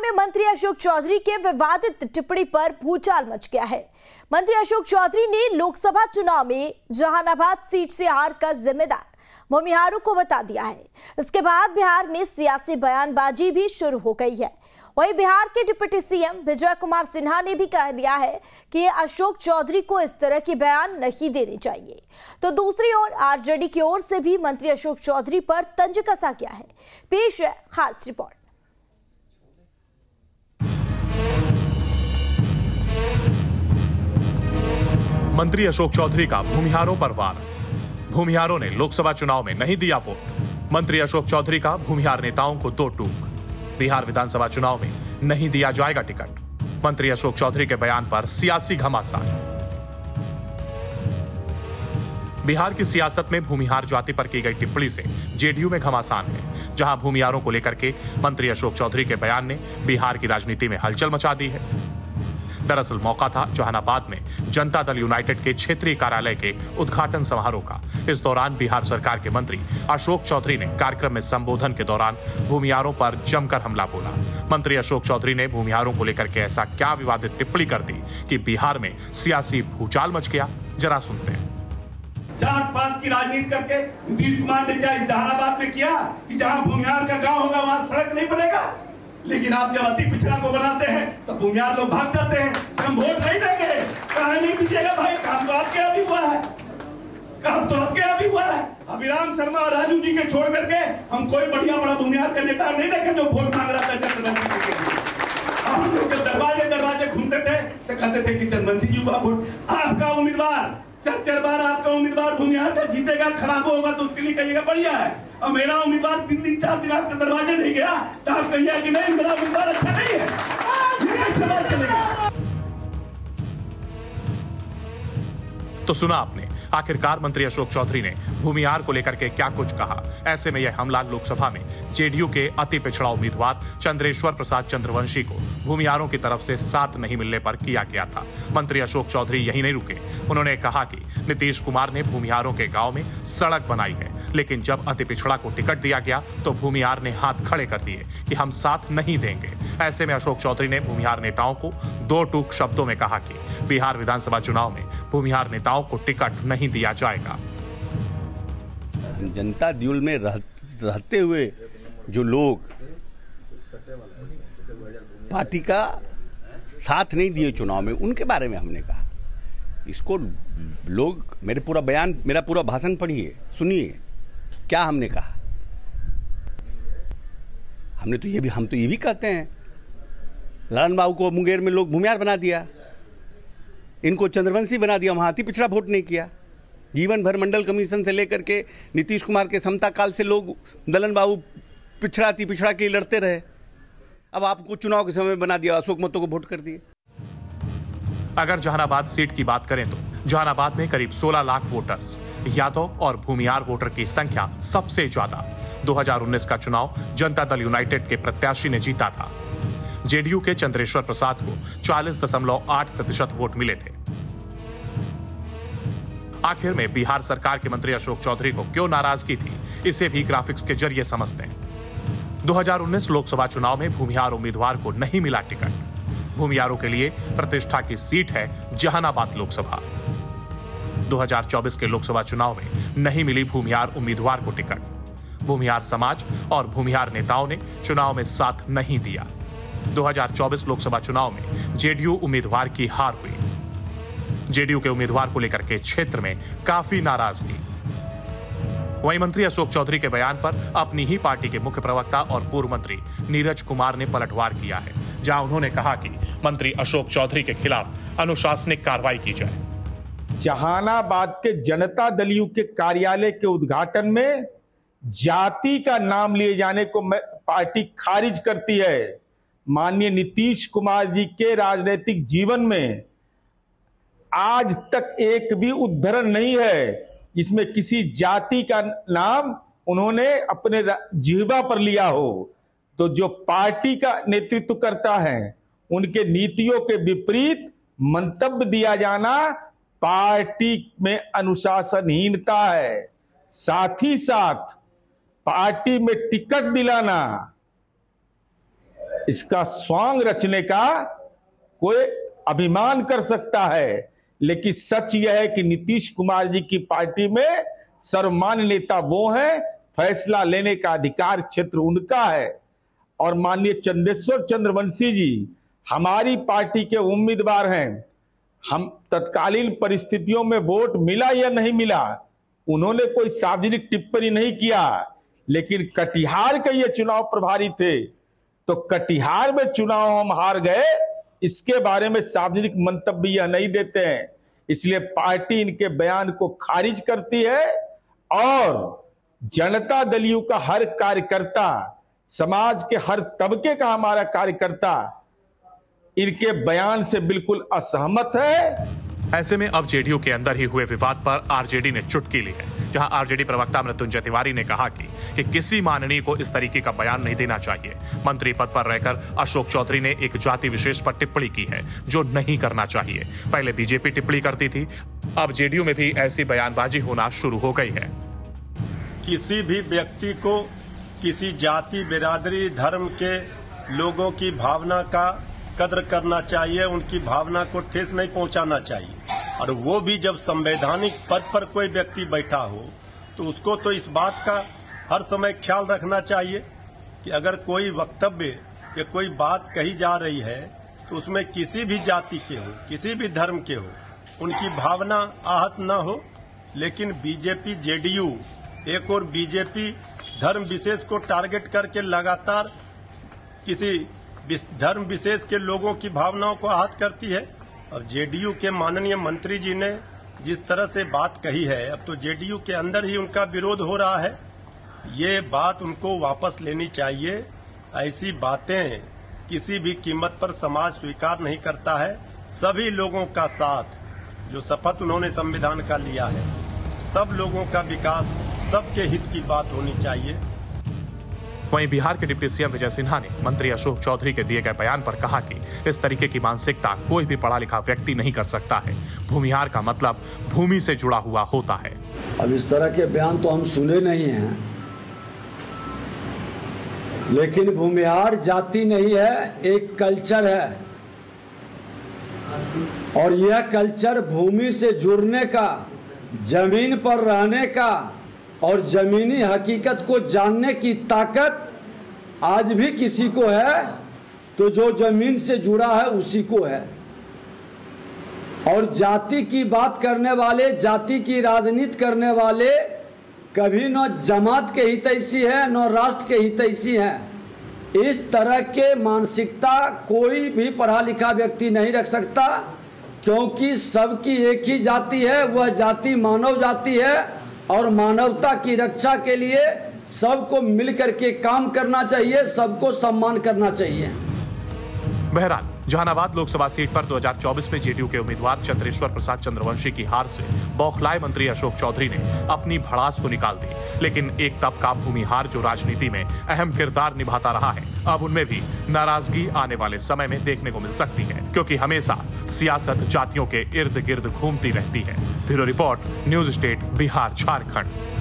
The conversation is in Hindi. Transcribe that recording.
में मंत्री अशोक चौधरी के विवादित टिप्पणी पर भूचाल मच गया है। मंत्री अशोक चौधरी ने लोकसभा चुनाव में जहानाबाद सीट से हार का जिम्मेदार भूमिहारों को बता दिया है। इसके बाद बिहार में सियासी बयानबाजी भी शुरू हो गई है। वहीं बिहार के डिप्टी सीएम विजय कुमार सिन्हा ने भी कह दिया है कि अशोक चौधरी को इस तरह के बयान नहीं देने चाहिए। तो दूसरी ओर आरजेडी की ओर से भी मंत्री अशोक चौधरी पर तंज कसा गया है। पेश है खास रिपोर्ट। मंत्री अशोक चौधरी का भूमिहारों पर वार। भूमिहारों ने लोकसभा चुनाव में नहीं दिया वोट। मंत्री अशोक चौधरी का भूमिहार नेताओं को दो टूक। बिहार विधानसभा चुनाव में नहीं दिया जाएगा टिकट। मंत्री अशोक चौधरी के बयान पर सियासी घमासान। बिहार की सियासत में भूमिहार जाति पर की गई टिप्पणी से जेडीयू में घमासान है। जहां भूमिहारों को लेकर के मंत्री अशोक चौधरी के बयान ने बिहार की राजनीति में हलचल मचा दी है। दरअसल मौका था जहानाबाद में जनता दल यूनाइटेड के क्षेत्रीय कार्यालय के उद्घाटन समारोह का। इस दौरान बिहार सरकार के मंत्री अशोक चौधरी ने कार्यक्रम में संबोधन के दौरान भूमिहारों पर जमकर हमला बोला। मंत्री अशोक चौधरी ने भूमिहारों को लेकर के ऐसा क्या विवादित टिप्पणी कर दी कि बिहार में सियासी भूचाल मच गया। जरा सुनते हैं। जात पात की राजनीति करके नीतीश कुमार ने क्या इस जहानाबाद में किया कि जहां भूमिहार का गांव होगा वहां सड़क नहीं बनेगा। लेकिन आप जब अति पिछड़ा को बनाते हैं तो भूमिहार लोग भाग जाते हैं। हम वोट नहीं देंगे। कहा नहीं दीजिएगा भाई, काम तो आपके अभी हुआ है। काम तो आपके अभी हुआ है। अभिराम शर्मा और राजू जी के छोड़ करके हम कोई बढ़िया बड़ा भूमिहार का नेता नहीं देखे जो वोट मांग रहा था चंद्रवंशी जी के। हम लोग जब दरवाजे घूमते थे तो कहते थे कि चंद्रवंशी जी का वोट आपका उम्मीदवार 4 बार आपका उम्मीदवार भूमिहार का जीतेगा, खराब होगा तो उसके लिए कहिएगा बढ़िया है। और मेरा उम्मीदवार 3 दिन 4 दिन आपके दरवाजे नहीं गया तो आप कहिए कि नहीं मेरा उम्मीदवार अच्छा नहीं है। सवाल चलेगा। तो सुना आपने, आखिरकार मंत्री अशोक चौधरी ने भूमिहार को लेकर के क्या कुछ कहा। ऐसे में यह हमला लोकसभा में जेडीयू के अति पिछड़ा उम्मीदवार चंद्रेश्वर प्रसाद चंद्रवंशी को भूमिहारों की तरफ से साथ नहीं मिलने पर किया गया था। मंत्री अशोक चौधरी यही नहीं रुके। उन्होंने कहा कि नीतीश कुमार ने भूमिहारों के गांव में सड़क बनाई है, लेकिन जब अति पिछड़ा को टिकट दिया गया तो भूमिहार ने हाथ खड़े कर दिए कि हम साथ नहीं देंगे। ऐसे में अशोक चौधरी ने भूमिहार नेताओं को दो टूक शब्दों में कहा कि बिहार विधानसभा चुनाव में भूमिहार नेताओं को टिकट नहीं दिया जाएगा। जनता दल में रहते हुए जो लोग पार्टी का साथ नहीं दिए चुनाव में, उनके बारे में हमने कहा। इसको लोग मेरा पूरा भाषण पढ़िए, सुनिए क्या हमने कहा। हम तो ये भी कहते हैं ललन बाबू को मुंगेर में लोग भूमिहार बना दिया, इनको चंद्रवंशी बना दिया, वहां अति पिछड़ा वोट नहीं किया। जीवन भर मंडल कमीशन से लेकर के नीतीश कुमार के समता काल से लोग ललन बाबू पिछड़ा अति पिछड़ा के लड़ते रहे। अब आपको चुनाव के समय बना दिया, अशोक महतो को वोट कर दिए। अगर जहानाबाद सीट की बात करें तो जहानाबाद में करीब 16 लाख वोटर्स, यादव और भूमिहार वोटर की संख्या सबसे ज्यादा। 2019 का चुनाव जनता दल यूनाइटेड के प्रत्याशी ने जीता था। जेडीयू के चंद्रेश्वर प्रसाद को 40.8% वोट मिले थे। आखिर में बिहार सरकार के मंत्री अशोक चौधरी को क्यों नाराजगी थी, इसे भी ग्राफिक्स के जरिए समझते हैं। 2019 लोकसभा चुनाव में भूमिहार उम्मीदवार को नहीं मिला टिकट। भूमिहारों के लिए प्रतिष्ठा की सीट है जहानाबाद लोकसभा। 2024 के लोकसभा चुनाव में नहीं मिली भूमिहार उम्मीदवार को टिकट। भूमिहार समाज और भूमिहार नेताओं ने चुनाव में साथ नहीं दिया। 2024 लोकसभा चुनाव में जेडीयू उम्मीदवार की हार हुई। जेडीयू के उम्मीदवार को लेकर के क्षेत्र में काफी नाराजगी। वहीं मंत्री अशोक चौधरी के बयान पर अपनी ही पार्टी के मुख्य प्रवक्ता और पूर्व मंत्री नीरज कुमार ने पलटवार किया है, जहां उन्होंने कहा कि मंत्री अशोक चौधरी के खिलाफ अनुशासनिक कार्रवाई की जाए। जहानाबाद के जनता दल यू के कार्यालय के उद्घाटन में जाति का नाम लिए जाने को पार्टी खारिज करती है। माननीय नीतीश कुमार जी के राजनीतिक जीवन में आज तक एक भी उद्धरण नहीं है इसमें किसी जाति का नाम उन्होंने अपने जिह्वा पर लिया हो। तो जो पार्टी का नेतृत्व करता है उनके नीतियों के विपरीत मंतव्य दिया जाना पार्टी में अनुशासनहीनता है। साथ ही साथ पार्टी में टिकट दिलाना इसका स्वांग रचने का कोई अभिमान कर सकता है, लेकिन सच यह है कि नीतीश कुमार जी की पार्टी में सर्वमान्य नेता वो हैं, फैसला लेने का अधिकार क्षेत्र उनका है। और माननीय चंदेश्वर चंद्रवंशी जी हमारी पार्टी के उम्मीदवार हैं। हम तत्कालीन परिस्थितियों में वोट मिला या नहीं मिला, उन्होंने कोई सार्वजनिक टिप्पणी नहीं किया, लेकिन कटिहार के ये चुनाव प्रभारी थे, तो कटिहार में चुनाव हम हार गए, इसके बारे में सार्वजनिक मंतव्य यह नहीं देते हैं। इसलिए पार्टी इनके बयान को खारिज करती है और जनता दलियों का हर कार्यकर्ता, समाज के हर तबके का हमारा कार्यकर्ता इनके बयान से बिल्कुल असहमत है। ऐसे में अब जेडीयू के अंदर ही हुए विवाद पर आरजेडी ने चुटकी ली है, जहां आरजेडी प्रवक्ता मृत्युंजय तिवारी ने कहा कि किसी माननीय को इस तरीके का बयान नहीं देना चाहिए। मंत्री पद पर रहकर अशोक चौधरी ने एक जाति विशेष पर टिप्पणी की है, जो नहीं करना चाहिए। पहले बीजेपी टिप्पणी करती थी, अब जेडीयू में भी ऐसी बयानबाजी होना शुरू हो गई है। किसी भी व्यक्ति को किसी जाति, बिरादरी, धर्म के लोगों की भावना का कद्र करना चाहिए, उनकी भावना को ठेस नहीं पहुंचाना चाहिए। और वो भी जब संवैधानिक पद पर कोई व्यक्ति बैठा हो तो उसको तो इस बात का हर समय ख्याल रखना चाहिए कि अगर कोई वक्तव्य या कोई बात कही जा रही है तो उसमें किसी भी जाति के हो, किसी भी धर्म के हो, उनकी भावना आहत न हो। लेकिन बीजेपी, जेडीयू, एक और बीजेपी धर्म विशेष को टारगेट करके लगातार किसी धर्म विशेष के लोगों की भावनाओं को आहत करती है। और जेडीयू के माननीय मंत्री जी ने जिस तरह से बात कही है, अब तो जेडीयू के अंदर ही उनका विरोध हो रहा है। ये बात उनको वापस लेनी चाहिए। ऐसी बातें किसी भी कीमत पर समाज स्वीकार नहीं करता है। सभी लोगों का साथ, जो शपथ उन्होंने संविधान का लिया है, सब लोगों का विकास, सबके हित की बात होनी चाहिए। वहीं बिहार के डिप्टी सीएम विजय सिन्हा ने मंत्री अशोक चौधरी के दिए गए बयान पर कहा कि इस तरीके की मानसिकता कोई भी पढ़ा लिखा व्यक्ति नहीं कर सकता है। भूमिहार का मतलब भूमि से जुड़ा हुआ होता है। अब इस तरह के बयान तो हम सुने नहीं हैं, लेकिन भूमिहार जाति नहीं है, एक कल्चर है। और यह कल्चर भूमि से जुड़ने का, जमीन पर रहने का और जमीनी हकीकत को जानने की ताकत आज भी किसी को है, तो जो जमीन से जुड़ा है उसी को है। और जाति की बात करने वाले, जाति की राजनीति करने वाले कभी न जमात के हितैषी है न राष्ट्र के हितैषी है। इस तरह के मानसिकता कोई भी पढ़ा लिखा व्यक्ति नहीं रख सकता, क्योंकि सबकी एक ही जाति है, वह जाति मानव जाति है। और मानवता की रक्षा के लिए सबको मिलकर के काम करना चाहिए, सबको सम्मान करना चाहिए। बहरहाल जहानाबाद लोकसभा सीट पर 2024 में जेडीयू के उम्मीदवार चंद्रेश्वर प्रसाद चंद्रवंशी की हार से बौखलाए मंत्री अशोक चौधरी ने अपनी भड़ास तो निकाल दी, लेकिन एक तबका भूमिहार जो राजनीति में अहम किरदार निभाता रहा है, अब उनमें भी नाराजगी आने वाले समय में देखने को मिल सकती है, क्योंकि हमेशा सियासत जातियों के इर्द गिर्द घूमती रहती है। Bureau report, news state, Bihar, Jharkhand.